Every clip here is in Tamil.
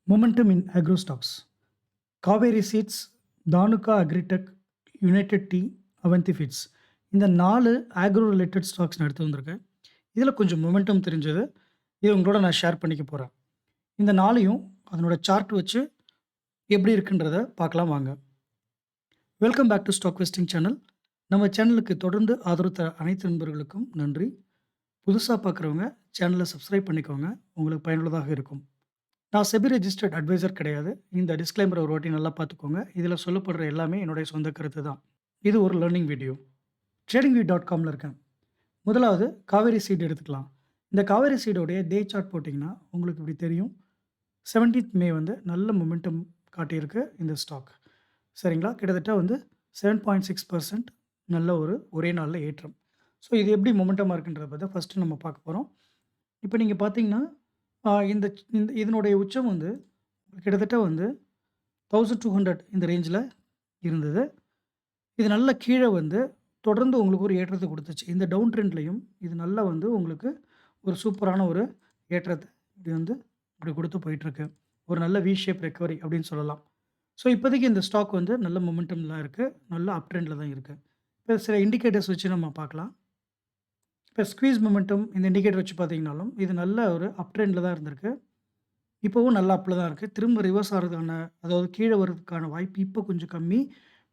Momentum in agro stocks. Kaveri seeds, Dhanuka agritech, united tea, Avanti feeds. இந்த 4 ஆக்ரோ ரிலேட்டட் ஸ்டாக்ஸ் நான் எடுத்து வந்திருக்கேன். இதில கொஞ்சம் மொமெண்டம் தெரிஞ்சது. இது உங்களோட நான் ஷேர் பண்ணிக்க போறேன். இந்த 4யும் அதனோட சார்ட் வச்சு எப்படி இருக்குன்றத பார்க்கலாம் வாங்க. Welcome back to stock vesting channel. நம்ம சேனலுக்கு தொடர்ந்து ஆதரவு தர அனைத்து நண்பர்களுக்கும் நன்றி. புதுசா பார்க்குறவங்க சேனல சப்ஸ்கிரைப் பண்ணிக்கோங்க. உங்களுக்கு பயனுள்ளதாக இருக்கும். நான் செபி ரெஜிஸ்டர்ட் அட்வைசர் கிடையாது. இந்த டிஸ்க்ளைமர ஒரு வாட்டி நல்லா பார்த்துக்கோங்க. இதில சொல்லப்படுற எல்லாமே என்னுடைய சொந்த கருத்து தான். இது ஒரு லேர்னிங் வீடியோ. tradingview.comல இருக்கேன். முதலாவது காவேரி சீட் எடுத்துக்கலாம். இந்த காவேரி சீடோடைய டே சார்ட் போட்டிங்கன்னா, உங்களுக்கு இப்படி தெரியும். 17த் மே வந்து நல்ல மொமெண்டம் காட்டியிருக்கு இந்த ஸ்டாக். சரிங்களா? கிட்டத்தட்ட வந்து 7.6% நல்ல ஒரே நாள்ல ஏற்றம். ஸோ இது எப்படி மொமெண்டமா இருக்குன்றத பத்தி ஃபர்ஸ்ட்டு நம்ம பார்க்க போறோம். இப்ப நீங்க பார்த்தீங்கன்னா, இந்த இந்த இதனுடைய உச்சம் வந்து கிட்டத்தட்ட வந்து 1200 இந்த ரேஞ்சில இருந்தது. இது நல்லா கீழ வந்து தொடர்ந்து உங்களுக்கு ஒரு ஏற்றத்த குடுத்துச்சு. இந்த டவுன் ட்ரெண்ட்லயும் இது நல்லா வந்து உங்களுக்கு ஒரு சூப்பரான ஒரு ஏற்றத்த இப்படி வந்து இப்படி குடுத்து போயிட்டுருக்கு. ஒரு நல்ல வி ஷேப் ரெக்கவரி அப்படின்னு சொல்லலாம். ஸோ இப்போதைக்கு இந்த ஸ்டாக் வந்து நல்ல மொமெண்டம்ல தான் இருக்கு. நல்ல அப் ட்ரெண்ட்ல தான் இருக்கு. இப்ப சில இண்டிகேட்டர்ஸ் வச்சு நம்ம பார்க்கலாம். இப்ப ஸ்க்வீஸ் மொமெண்டம் இந்த இண்டிகேட்டர் வச்சு பார்த்தீங்கனாலும், இது நல்ல ஒரு அப் ட்ரெண்ட்ல தான் இருந்திருக்கு. இப்பவும் நல்ல அப்ல தான் இருக்கு. திரும்ப ரிவர்ஸ் ஆறதுக்கான அதாவது கீழ வரதுக்கான வாய்ப்பு இப்ப கொஞ்சம் கம்மி.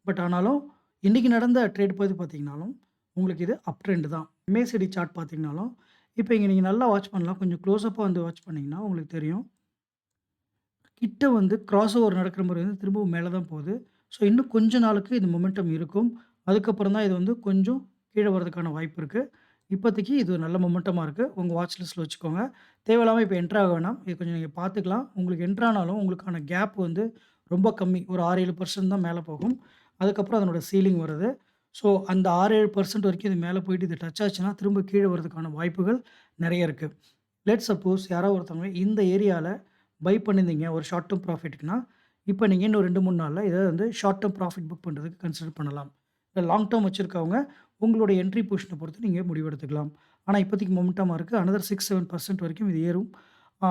பட் ஆனாலும், இன்னைக்கு நடந்த ட்ரேட் பத்தி பார்த்தீங்கனாலும், உங்களுக்கு இது அப் ட்ரெண்ட் தான். MACD சார்ட் பார்த்தீங்கனாலும், இப்ப இங்க நீங்க நல்லா வாட்ச் பண்ணலாம். கொஞ்சம் க்ளோஸ் அப்பா வந்து வாட்ச் பண்ணீங்கன்னா, உங்களுக்கு தெரியும். கிட்ட வந்து கிராஸ் ஓவர் நடக்கிற மாரி வந்து திரும்பவும் மேல தான் போகுது. ஸோ இன்னும் கொஞ்ச நாளுக்கு இது மொமெண்டம் இருக்கும். அதுக்கப்புறம் தான் இது வந்து கொஞ்சம் கீழ வரதுக்கான வாய்ப்பு இருக்கு. இப்போதைக்கு இது ஒரு நல்ல மொமெண்டமா இருக்கு. உங்க வாட்ச் லிஸ்ட்ல வச்சுக்கோங்க. தேவையில்லாம இப்ப என்டர் ஆக வேணாம். இது கொஞ்சம் நீங்க பார்த்துக்கலாம். உங்களுக்கு என்டர் ஆனாலும் உங்களுக்கான கேப் வந்து ரொம்ப கம்மி. ஒரு 6, 7% தான் மேல போகும். அதுக்கப்புறம் அதனோட சீலிங் வருது. ஸோ அந்த 6, 7% வரைக்கும் இது மேல போயிட்டு இது டச் ஆச்சுன்னா, திரும்ப கீழ வரதுக்கான வாய்ப்புகள் நெறைய இருக்கு. லெட்ஸ் சப்போஸ் யாரோ ஒருத்தவங்க இந்த ஏரியால பை பண்ணியிருந்தீங்க ஒரு ஷார்ட் டெர்ம் ப்ராஃபிட்க்குனா, இப்ப நீங்க இன்னும் 2, 3 நாள்ல இத வந்து ஷார்ட் டெர்ம் ப்ராஃபிட் புக் பண்றதுக்கு கன்சிடர் பண்ணலாம். இல்ல லாங் டெர்ம் வச்சிருக்கவங்க, உங்களுடைய என்ட்ரி பொசிஷன பொறுத்து நீங்க முடிவெடுத்துக்கலாம். ஆனா இப்போதைக்கு மொமெண்டமா இருக்கு. அனதர் 6, 7% வரைக்கும் இது ஏறும். ஆ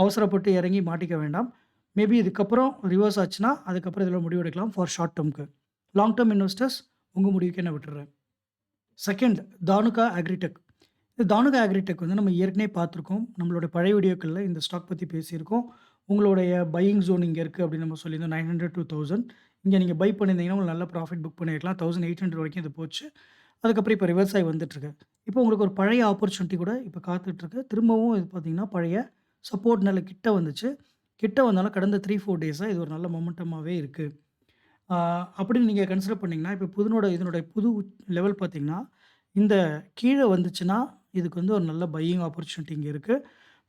அவசரப்பட்டு இறங்கி மாட்டிக்க வேண்டாம். மேபி இதுக்கப்புறம் ரிவர்ஸ் ஆச்சுன்னா, அதுக்கப்புறம் இதில முடிவெடுக்கலாம் ஃபார் ஷார்ட் டெர்ம்க்கு. லாங் டெர்ம் இன்வெஸ்டர்ஸ் உங்க முடிவுக்கே நான் விட்டுர்றேன். Second Thanuka agritech. இந்த தானுகா அக்ரிடெக் வந்து நம்ம ஏற்கனவே பார்த்துருக்கோம். நம்மளோட பழைய வீடியோக்கள்ல இந்த ஸ்டாக் பத்தி பேசியிருக்கோம். உங்களுடைய பையிங் ஜோன் இங்க இருக்கு அப்படின்னு நம்ம சொல்லியிருந்தோம். 900 டூ 1000 இங்க நீங்க பை பண்ணியிருந்தீங்கன்னா, உங்களுக்கு நல்ல ப்ராஃபிட் புக் பண்ணியிருக்கலாம். 1800 வரைக்கும் இது போச்சு. அதுக்கப்புறம் இப்ப ரிவர்ஸ் ஆயி வந்துட்டுருக்கு. இப்போ உங்களுக்கு ஒரு பழைய ஆப்பர்ச்சுனிட்டி கூட இப்ப காத்துட்ருக்கு. திரும்பவும் இது பார்த்தீங்கன்னா, பழைய சப்போர்ட் நிலை கிட்ட வந்துச்சு. கிட்ட வந்தாலும் கடந்த 3, 4 டேஸா இது ஒரு நல்ல மொமெண்டமாவே இருக்கு. ஆ அப்படின்னு நீங்க கன்சிடர் பண்ணீங்கன்னா, இப்ப இதனுடைய புது லெவல் பார்த்தீங்கன்னா, இந்த கீழ வந்துச்சுன்னா, இதுக்கு வந்து ஒரு நல்ல பையிங் ஆப்பர்ச்சுனிட்டி இங்க இருக்கு.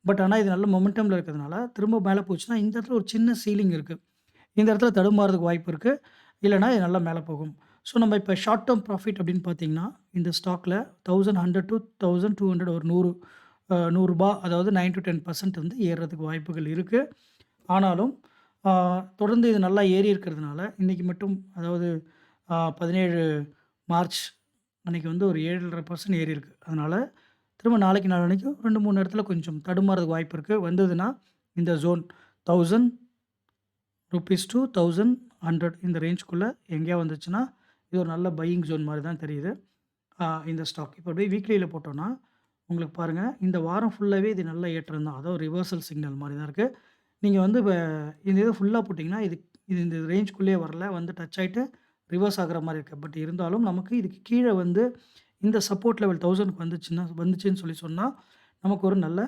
பட் ஆனா இது நல்ல மொமெண்டம்ல இருக்கிறதுனால, திரும்ப மேல போச்சுன்னா, இந்த இடத்துல ஒரு சின்ன சீலிங் இருக்கு. இந்த இடத்துல தடுமாறதுக்கு வாய்ப்பு இருக்கு. இல்லன்னா இது நல்லா மேல போகும். ஸோ நம்ம இப்ப ஷார்ட் டெர்ம் ப்ராஃபிட் அப்படின்னு பார்த்தீங்கன்னா, இந்த ஸ்டாக்ல 1100 டூ 1200 ஒரு 100 ரூ. 100 அதாவது 9-10% வந்து ஏறுறதுக்கு வாய்ப்புகள் இருக்கு. ஆனாலும் ஆ தொடர்ந்து இது நல்லா ஏறி இருக்கிறதுனால, இன்னைக்கு மட்டும் அதாவது 17 மார்ச் அன்னைக்கு வந்து ஒரு 7.5% ஏறியிருக்கு. அதனால திரும்ப நாளைக்கு நாளான்னைக்கு 2, 3 இடத்துல கொஞ்சம் தடுமாறதுக்கு வாய்ப்பு இருக்கு. வந்ததுன்னா இந்த ஜோன் 1000 ரூப்பீஸ் டூ 1100 இந்த ரேஞ்சுக்குள்ள எங்கேயா வந்துச்சுன்னா, இது ஒரு நல்ல பையிங் ஜோன் மாரி தான் தெரியுது. இந்த ஸ்டாக். இப்ப அப்படியே வீக்லில போட்டோம்னா, உங்களுக்கு பாருங்க, இந்த வாரம் ஃபுல்லாவே இது நல்ல ஏற்றம் தான். அதாவது ரிவர்சல் சிக்னல் மாரி தான் இருக்கு. நீங்க வந்து இந்த இத ஃபுல்லா போட்டீங்கன்னா, இது இது இந்த ரேஞ்சுக்குள்ளேயே வரல. வந்து டச் ஆயிட்டு ரிவர்ஸ் ஆகுற மாரி இருக்கு. பட் இருந்தாலும் நமக்கு இதுக்கு கீழ வந்து இந்த சப்போர்ட் லெவல் 1000க்கு வந்துச்சுன்னு சொல்லி சொன்னா, நமக்கு ஒரு நல்ல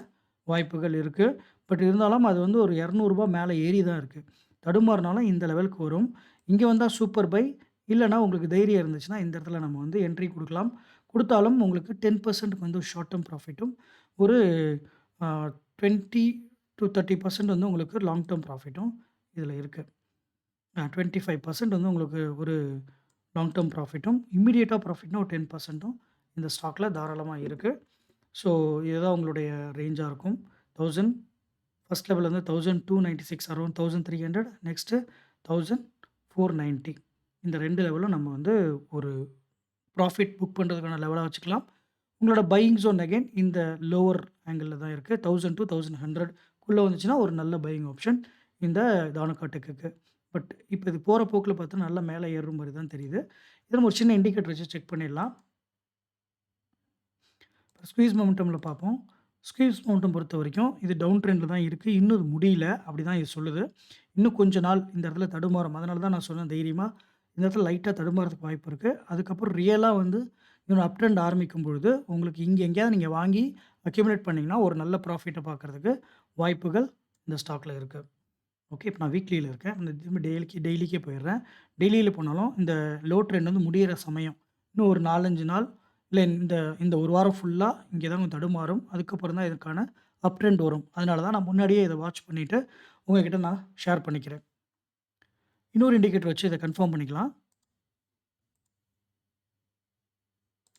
வாய்ப்புகள் இருக்கு. பட் இருந்தாலும் அது வந்து ஒரு ரூ. 200 மேல ஏறி தான் இருக்கு. தடுமாறுனாலும் இந்த லெவலுக்கு வரும். இங்க வந்தா சூப்பர் பை. இல்லன்னா உங்களுக்கு தைரியம் இருந்துச்சுன்னா, இந்த இடத்துல நம்ம வந்து என்ட்ரி குடுக்கலாம். குடுத்தாலும் உங்களுக்கு 10% வந்து ஷார்ட் டெர்ம் ப்ராஃபிட்டும், ஒரு அ 20-30% வந்து உங்களுக்கு லாங் டெர்ம் ப்ராஃபிட்டும் இதுல இருக்கு. 25% வந்து உங்களுக்கு ஒரு லாங் டெர்ம் ப்ராஃபிட்டும், இம்மீடியேட்டா ப்ராஃபிட்னா ஒரு 10%ம் இந்த ஸ்டாக்ல தாராளமா இருக்கு. ஸோ இதுதான் உங்களுடைய ரேஞ்சா இருக்கும். 1000 ஃபர்ஸ்ட் லெவல் வந்து 1296 அரவுண்ட் 1300 நெக்ஸ்ட்டு 1490 இந்த 2 லெவலும் நம்ம வந்து ஒரு ப்ராஃபிட் புக் பண்றதுக்கான லெவலா வச்சுக்கலாம். உங்களோட பையிங் ஜோன் அகைன் இந்த லோவர் ஆங்கிள்ல தான் இருக்கு. 1000 டூ 1100 க்குள்ள வந்துச்சுன்னா ஒரு நல்ல பையிங் ஆப்ஷன். இந்த தானுக்கா டெக்குக்கு. பட் இப்ப இது போற போக்குல பார்த்தா நல்லா மேல ஏறுற மாரி தான் தெரியுது. இத நம்ம ஒரு சின்ன இண்டிகேட்டர் வச்சு செக் பண்ணிடலாம். ஸ்குவீஸ் மொமெண்டம்ல பார்ப்போம். ஸ்குவீஸ் மொமெண்டம் பொறுத்தவரைக்கும் இது டவுன் ட்ரெண்ட்ல தான் இருக்கு. இன்னும் இது முடியல. அப்படி தான் இது சொல்லுது. இன்னும் கொஞ்ச நாள் இந்த இடத்துல தடுமாறும். அதனால தான் நான் சொன்னேன் தைரியமா, இந்த இடத்துல லைட்டா தடுமாறதுக்கு வாய்ப்பு இருக்கு. அதுக்கப்புறம் ரியலா வந்து இன்னொரு அப் ட்ரெண்ட் ஆரம்பிக்கும் பொழுது, உங்களுக்கு இங்க எங்கேயாவது நீங்க வாங்கி அக்யூமுலேட் பண்ணீங்கன்னா, ஒரு நல்ல ப்ராஃபிட்ட பார்க்கறதுக்கு வாய்ப்புகள் இந்த ஸ்டாக்ல இருக்கு. ஓகே. இப்ப நான் வீக்லில இருக்கேன். நான் திரும்ப டெய்லிக்கே போயிடுறேன். டெய்லியில போனாலும் இந்த லோ ட்ரெண்ட் வந்து முடியிற சமயம். இன்னும் ஒரு 4, 5 நாள் இல்ல இந்த இந்த 1 வாரம் ஃபுல்லா இங்கே தான் கொஞ்சம் தடுமாறும். அதுக்கப்புறம் தான் இதற்கான அப் ட்ரெண்ட் வரும். அதனால தான் நான் முன்னாடியே இத வாட்ச் பண்ணிட்டு உங்ககிட்ட நான் ஷேர் பண்ணிக்கிறேன். இன்னொரு இண்டிகேட்டர் வச்சு இத கன்ஃபார்ம் பண்ணிக்கலாம்.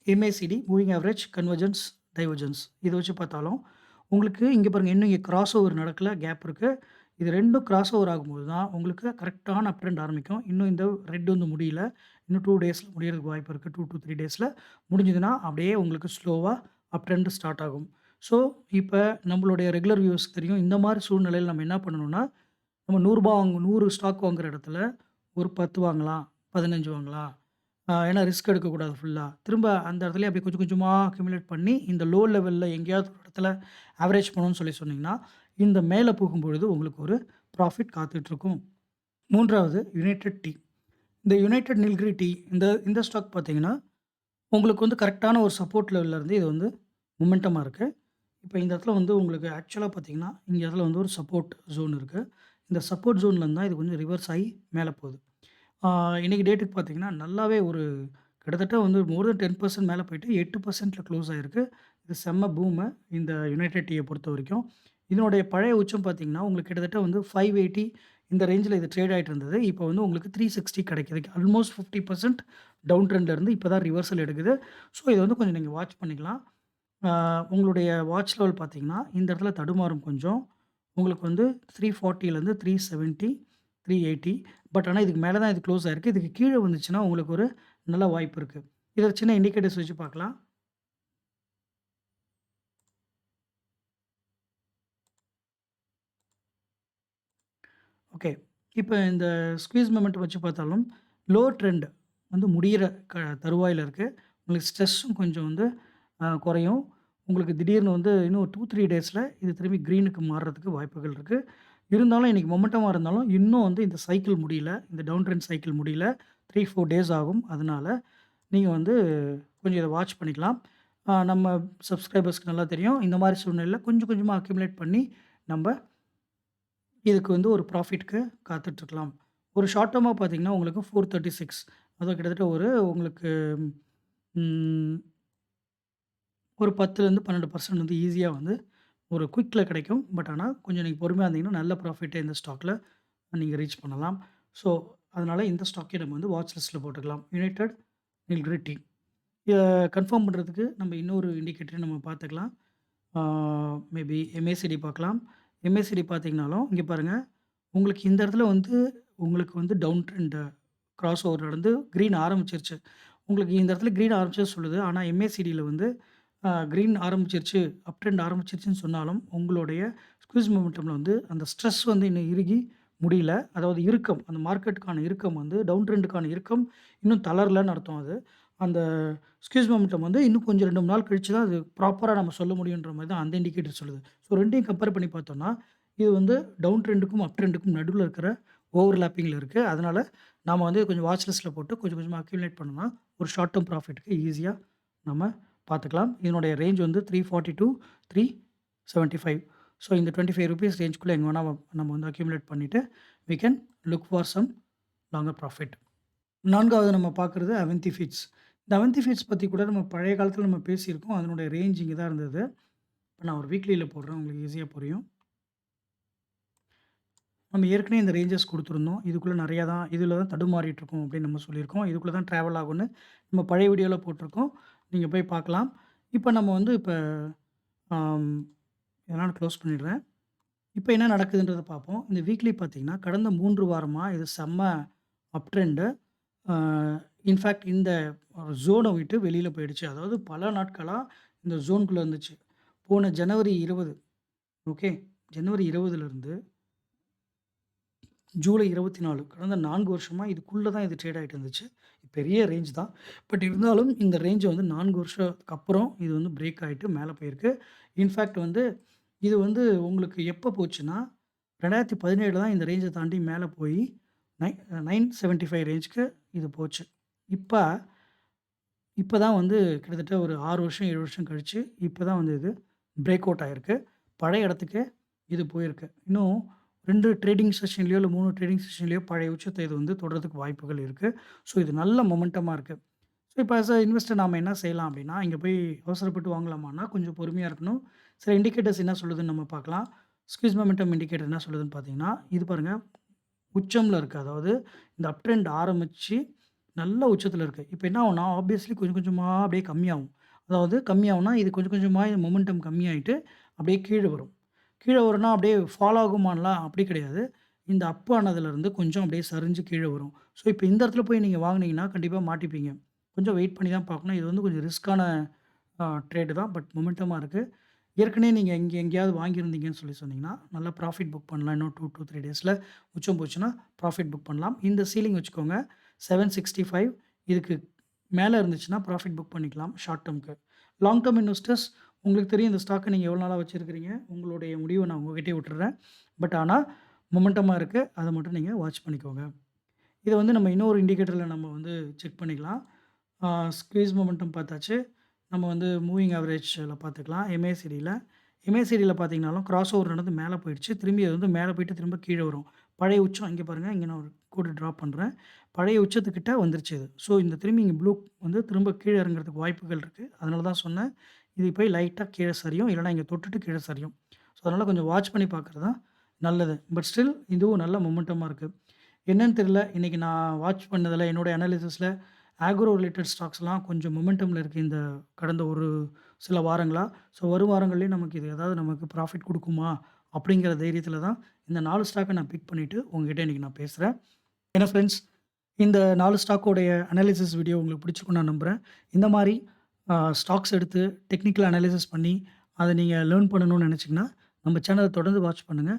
MACD moving average convergence divergence இத வச்சு பார்த்தாலும், உங்களுக்கு இங்க பாருங்க இன்னும் இங்க கிராஸ் ஓவர் நடக்கல. கேப் இருக்கு. இது 2ம் கிராஸ் ஓவர் ஆகும்போது தான் உங்களுக்கு கரெக்ட்டான அப் ட்ரெண்ட் ஆரம்பிக்கும். இன்னும் இந்த ரெட் வந்து முடியல. இன்னும் 2 டேஸ்ல முடியறதுக்கு வாய்ப்பு இருக்கு. 2 டூ 3 டேஸ்ல முடிஞ்சதுன்னா, அப்படியே உங்களுக்கு ஸ்லோவா அப் ட்ரெண்ட் ஸ்டார்ட் ஆகும். ஸோ, இப்ப நம்மளுடைய ரெகுலர் வியூவர்ஸ்க்கு தெரியும். இந்த மாரி சூழ்நிலையில நம்ம என்ன பண்ணணும்னா, நம்ம ரூ. 100 100 ஸ்டாக் வாங்குற இடத்துல ஒரு 10 வாங்கலாம், 15 வாங்கலாம். ஏன்னா ரிஸ்க் எடுக்கக்கூடாது ஃபுல்லா. திரும்ப அந்த இடத்துலயே அப்படியே கொஞ்சம் கொஞ்சமா அக்யூமுலேட் பண்ணி, இந்த லோ லெவல்ல எங்கேயாவது ஒரு இடத்துல ஆவரேஜ் பண்ணணும்னு சொன்னீங்கன்னா, இந்த மேல போகும்பொழுது உங்களுக்கு ஒரு ப்ராஃபிட் காத்துட்ருக்கும். 3வது யுனைடெட் டீ. இந்த யுனைடெட் நில்கிரி டீ இந்த இந்த ஸ்டாக் பார்த்தீங்கன்னா, உங்களுக்கு வந்து கரெக்ட்டான ஒரு சப்போர்ட் லெவல்ல இருந்து இது வந்து மொமெண்டமா இருக்கு. இப்ப இந்த இடத்துல வந்து உங்களுக்கு ஆக்சுவலா பார்த்தீங்கன்னா, இங்க இடத்துல வந்து ஒரு சப்போர்ட் ஜோன் இருக்கு. இந்த சப்போர்ட் ஜோன்ல இருந்து தான் இது கொஞ்சம் ரிவர்ஸ் ஆயி மேல போகுது. ஆ இன்னைக்கு டேட்டுக்கு பார்த்தீங்கன்னா, நல்லாவே ஒரு கிட்டத்தட்ட வந்து மோர் தென் 10% மேல போயிட்டு 8%ல க்ளோஸ் ஆயிருக்கு. இது செம்ம பூமு இந்த யுனைடெட் டீய பொறுத்தவரைக்கும். இதனுடைய பழைய உச்சம் பார்த்தீங்கன்னா, உங்களுக்கு கிட்டத்தட்ட வந்து 580 இந்த ரேஞ்சில இது ட்ரேட் ஆயிட்டு இருந்தது. இப்போ வந்து உங்களுக்கு 360 கிடைக்குது. ஆல்மோஸ்ட் 50% டவுன் ட்ரெண்ட்ல இருந்து இப்ப தான் ரிவர்சல் எடுக்குது. ஸோ, இத வந்து கொஞ்சம் நீங்க வாட்ச் பண்ணிக்கலாம். ஆ உங்களுடைய வாட்ச் லெவல் பார்த்தீங்கன்னா, இந்த இடத்துல தடுமாறும் கொஞ்சம். உங்களுக்கு வந்து 340லேருந்து 370, 380 பட் ஆனா இதுக்கு மேல தான் இது க்ளோஸ் ஆயிருக்கு. இதுக்கு கீழ வந்துச்சுன்னா, உங்களுக்கு ஒரு நல்ல வாய்ப்பு இருக்கு. இத சின்ன இண்டிகேட்டர்ஸ் வச்சு பார்க்கலாம். ஓகே. இப்ப இந்த ஸ்க்வீஸ் மொமெண்டம் வச்சு பார்த்தாலும், லோ ட்ரெண்ட் வந்து முடியிற தருவாயில இருக்கு. உங்களுக்கு ஸ்ட்ரெஸ்ஸும் கொஞ்சம் வந்து குறையும். உங்களுக்கு திடீர்னு வந்து இன்னும் 2, 3 டேஸ்ல இது திரும்பி கிரீனுக்கு மாறுறதுக்கு வாய்ப்புகள் இருக்கு. இருந்தாலும் இன்னைக்கு மொமெண்டமா இருந்தாலும், இன்னும் வந்து இந்த சைக்கிள் முடியல. இந்த டவுன் ட்ரெண்ட் சைக்கிள் முடியல. 3, 4 டேஸ் ஆகும். அதனால நீங்க வந்து கொஞ்சம் இத வாட்ச் பண்ணிக்கலாம். நம்ம சப்ஸ்கிரைபர்ஸ்க்கு நல்லா தெரியும். இந்த மாரி சூழ்நிலையில கொஞ்சம் கொஞ்சமா அக்யூமுலேட் பண்ணி நம்ப இதுக்கு வந்து ஒரு ப்ராஃபிட்க்கு காத்துட்ருக்கலாம். ஒரு ஷார்ட் டெர்மா பார்த்தீங்கன்னா, உங்களுக்கு 436 அதான் கிட்டத்தட்ட ஒரு உங்களுக்கு ம் ஒரு 10லேருந்து 12% வந்து ஈஸியா வந்து ஒரு குயிக்ல கிடைக்கும். பட் ஆனா, கொஞ்சம் நீங்க பொறுமையா இருந்தீங்கன்னா, நல்ல ப்ராஃபிட்ட இந்த ஸ்டாக்ல நீங்க ரீச் பண்ணலாம். ஸோ, அதனால இந்த ஸ்டாக்கே நம்ம வந்து வாட்ச் லிஸ்ட்ல போட்டுக்கலாம். United Nilgiri tea. இத கன்ஃபார்ம் பண்றதுக்கு நம்ம இன்னொரு இண்டிகேட்டர் நம்ம பார்த்துக்கலாம். ஆ மேபி MACD பார்க்கலாம். MACD பார்த்தீங்கனாலும், இங்க பாருங்க, உங்களுக்கு இந்த இடத்துல வந்து உங்களுக்கு வந்து டவுன் ட்ரெண்ட் கிராஸ் ஓவர் நடந்து கிரீன் ஆரம்பிச்சிருச்சு. உங்களுக்கு இந்த இடத்துல கிரீன் ஆரம்பிச்சது சொல்லுது. ஆனா MACDல வந்து கிரீன் ஆரம்பிச்சிருச்சு, அப் ட்ரெண்ட் ஆரம்பிச்சிருச்சுன்னு சொன்னாலும், உங்களுடைய ஸ்குவீஸ் மொமெண்டம்ல வந்து அந்த ஸ்ட்ரெஸ் வந்து இன்னும் இறுகி முடியல. அதாவது இறுக்கம், அந்த மார்க்கெட்டுக்கான இறுக்கம் வந்து டவுன் ட்ரெண்டுக்கான இறுக்கம் இன்னும் தளரலன்னு அர்த்தம் அது. அந்த ஸ்குவீஸ் மொமெண்டம் வந்து இன்னும் கொஞ்சம் 2, 3 நாள் கழிச்சு தான் அது ப்ராப்பரா நம்ம சொல்ல முடியுன்ற மாரி தான் அந்த இண்டிகேட்டர் சொல்லுது. ஸோ 2யும் கம்பேர் பண்ணி பார்த்தோம்னா, இது வந்து டவுன் ட்ரெண்டுக்கும், அப் ட்ரெண்டுக்கும் நடுவுல இருக்கிற ஓவர்லேப்பிங்ல இருக்கு. அதனால நாம வந்து கொஞ்சம் வாட்ச் லிஸ்ட்ல போட்டு கொஞ்சம் கொஞ்சமா அக்யூமுலேட் பண்ணோம்னா, ஒரு ஷார்ட் டெர்ம் ப்ராஃபிட்க்கு ஈஸியா நம்ம பார்த்துக்கலாம். இதனுடைய ரேஞ்ச் வந்து 340 டூ 375. ஸோ இந்த ₹25 ரேஞ்சுக்குள்ள எங்க வேணா நம்ம வந்து அக்யூமுலேட் பண்ணிட்டு, we can look for some longer profit. 4வது நம்ம பார்க்குறது அவந்தி ஃபீட்ஸ். இந்த அவந்தி ஃபீட்ஸ் பத்தி கூட நம்ம பழைய காலத்தில நம்ம பேசியிருக்கோம். அதனுடைய ரேஞ்ச் இங்க தான் இருந்தது. இப்ப நான் ஒரு வீக்லில போடுறேன். உங்களுக்கு ஈஸியா புரியும். நம்ம ஏற்கனவே இந்த ரேஞ்சஸ் குடுத்துருந்தோம். இதுக்குள்ள நெறையா தான் இதுல தான் தடுமாறிட்டு இருக்கோம் அப்படின்னு நம்ம சொல்லியிருக்கோம். இதுக்குள்ள தான் ட்ராவல் ஆகும்னு நம்ம பழைய வீடியோல போட்டிருக்கோம். நீங்க போய் பார்க்கலாம். இப்ப நம்ம வந்து ஆம் இதெல்லாம் க்ளோஸ் பண்ணிடுறேன். இப்ப என்ன நடக்குதுன்றத பார்ப்போம். இந்த வீக்லி பார்த்தீங்கன்னா, கடந்த 3 வாரமா இது செம்ம அப் ட்ரெண்டு. ஆ இன்ஃபாக்ட் இந்த ஜோன விட்டு வெளியில போயிடுச்சு. அதாவது பல நாட்களா இந்த ஜோன்குள்ள இருந்துச்சு. போன ஜனவரி 20 ஓகே. ஜனவரி 20லிருந்து ஜூலை 24 கடந்த 4 வருஷமா இதுக்குள்ள தான் இது ட்ரேட் ஆயிட்டு இருந்துச்சு. பெரிய ரேஞ்ச் தான். பட் இருந்தாலும் இந்த ரேஞ்ச வந்து 4 வருஷத்துக்கு அப்புறம் இது வந்து பிரேக் ஆயிட்டு மேல போயிருக்கு. இன்ஃபாக்ட் வந்து இது வந்து உங்களுக்கு எப்ப போச்சுன்னா, 2017 தான் இந்த ரேஞ்ச தாண்டி மேல போயி 975 ரேஞ்சுக்கு இது போச்சு. இப்ப இப்ப தான் வந்து கிட்டத்தட்ட ஒரு 6 வருஷம், 7 வருஷம் கழிச்சு, இப்ப தான் வந்து இது பிரேக் அவுட் ஆயிருக்கு. பழைய இடத்துக்கே இது போயிருக்கு. இன்னும் 2 ட்ரேடிங் செஷன்லயோ, இல்ல 3 ட்ரேடிங் செஷன்லயோ பழைய உச்சத்த இது வந்து தொடர்றதுக்கு வாய்ப்புகள் இருக்கு. ஸோ இது நல்ல மொமெண்டமா இருக்கு. ஸோ இப்ப ஆஸ் அ இன்வெஸ்டர் நாம என்ன செய்யலாம் அப்டின்னா, இங்க போய் அவசரப்பட்டு வாங்கலாமான்னா, கொஞ்சம் பொறுமையா இருக்கணும். சில இண்டிகேட்டர்ஸ் என்ன சொல்லுதுன்னு நம்ம பார்க்கலாம். ஸ்க்வீஸ் மொமெண்டம் இண்டிகேட்டர் என்ன சொல்லுதுன்னு பார்த்தீங்கன்னா, இது பாருங்க உச்சம்ல இருக்கு. அதாவது இந்த அப் ட்ரெண்ட் ஆரம்பிச்சு நல்ல உச்சத்தில இருக்கு. இப்ப என்ன ஆகும்னா, ஆப்வியஸ்லி கொஞ்சம் கொஞ்சமா அப்படியே கம்மியாகும். அதாவது கம்மியாகும்னா, இது கொஞ்சம் கொஞ்சமா மொமெண்டம் கம்மியாயிட்டு அப்படியே கீழ வரும். கீழ வரும்னா அப்படியே ஃபால் ஆகுமான்லாம் அப்படி கிடையாது. இந்த அப் ஆனதுலருந்து கொஞ்சம் அப்படியே சரிஞ்சு கீழ வரும். ஸோ, இப்ப இந்த இடத்துல போய் நீங்க வாங்குனீங்கன்னா, கண்டிப்பா மாட்டிப்பீங்க. கொஞ்சம் வெயிட் பண்ணி தான் பார்க்கணும். இது வந்து கொஞ்சம் ரிஸ்க்கான ட்ரேடு தான். பட் மொமெண்டமா இருக்கு. ஏற்கனவே நீங்க இங்க எங்கேயாவது வாங்கியிருந்தீங்கன்னு சொல்லி சொன்னீங்கன்னா, நல்லா ப்ராஃபிட் புக் பண்ணலாம். இன்னும் 2 டூ 3 டேஸ்ல உச்சம் போச்சுன்னா, ப்ராஃபிட் புக் பண்ணலாம். இந்த சீலிங் வச்சுக்கோங்க. 765 இதுக்கு மேல இருந்துச்சுன்னா, ப்ராஃபிட் புக் பண்ணிக்கலாம் ஷார்ட் டெர்ம்க்கு. லாங் டெர்ம் இன்வெஸ்டர்ஸ் உங்களுக்கு தெரியும் இந்த ஸ்டாக்க நீங்க எவ்வளோ நாளா வச்சிருக்கிறீங்க. உங்களுடைய முடிவ நான் உங்ககிட்டயே விட்டுர்றேன். பட் ஆனா, மொமெண்டமா இருக்கு. அத மட்டும் நீங்க வாட்ச் பண்ணிக்கோங்க. இத வந்து நம்ம இன்னொரு இண்டிகேட்டர்ல நம்ம வந்து செக் பண்ணிக்கலாம். ஸ்க்வீஸ் மொமெண்டம் பார்த்தாச்சு. நம்ம வந்து மூவிங் ஆவரேஜ்ல பார்த்துக்கலாம். எம்ஏசிடில பார்த்தீங்கனாலும் கிராஸ் ஓவர் நடந்து மேல போயிடுச்சு. திரும்பி அது வந்து மேல போயிட்டு திரும்ப கீழ வரும். பழைய உச்சம் இங்க பாருங்க. இங்க நான் ஒரு கோடு ட்ரா பண்றேன். பழைய உச்சத்துக்கிட்ட வந்துருச்சு இது. ஸோ இந்த திரும்பி இங்க ப்ளூ வந்து திரும்ப கீழ இறங்குறதுக்கு வாய்ப்புகள் இருக்கு. அதனால தான் சொன்னேன். இது போய் லைட்டா கீழ சரியும். இல்லன்னா இங்க தொட்டுட்டு கீழ சரியும். ஸோ அதனால கொஞ்சம் வாட்ச் பண்ணி பார்க்குறது தான் நல்லது. பட் ஸ்டில் இதுவும் நல்ல மொமெண்டமா இருக்கு. என்னன்னு தெரியல. இன்னைக்கு நான் வாட்ச் பண்ணதுல என்னோட அனாலிசிஸ்ல ஆக்ரோ ரிலேட்டட் ஸ்டாக்ஸ்லாம் கொஞ்சம் மொமெண்டம்ல இருக்கு இந்த கடந்த ஒரு சில வாரங்களா. ஸோ வரும் வாரங்கள்லயும் நமக்கு இது ஏதாவது நமக்கு ப்ராஃபிட் குடுக்குமா? அப்படிங்கிற தைரியத்தில தான் இந்த 4 ஸ்டாக்க நான் பிக் பண்ணிட்டு உங்ககிட்ட இன்னைக்கு நான் பேசுறேன். ஏன்னா ஃப்ரெண்ட்ஸ் இந்த 4 ஸ்டாக்கோடைய அனாலிசிஸ் வீடியோ உங்களுக்கு பிடிச்சிருக்கும்னு நான் நம்புறேன். இந்த மாரி ஸ்டாக்ஸ் எடுத்து டெக்னிக்கல் அனாலிசிஸ் பண்ணி அத நீங்க லேர்ன் பண்ணணும்னு நெனச்சீங்கன்னா, நம்ம சேனல தொடர்ந்து வாட்ச் பண்ணுங்க.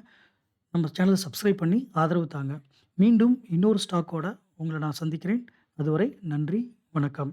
நம்ம சேனல சப்ஸ்கிரைப் பண்ணி ஆதரவு தாங்க. மீண்டும் இன்னொரு ஸ்டாக்கோட உங்கள நான் சந்திக்கிறேன். அதுவரை நன்றி, வணக்கம்.